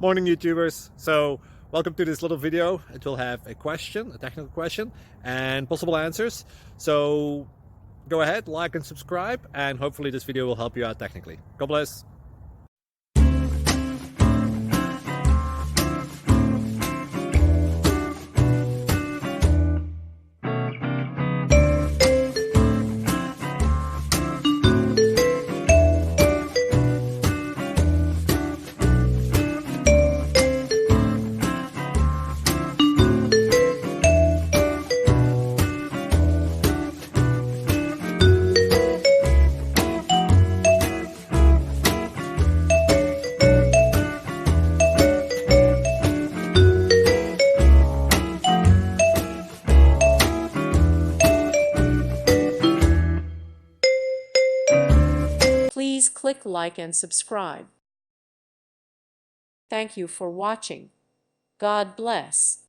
Morning YouTubers. So welcome to this little video. It will have a question, a technical question, and possible answers. So go ahead, like and subscribe, and hopefully this video will help you out technically. God bless. Please click like and subscribe. Thank you for watching. God bless.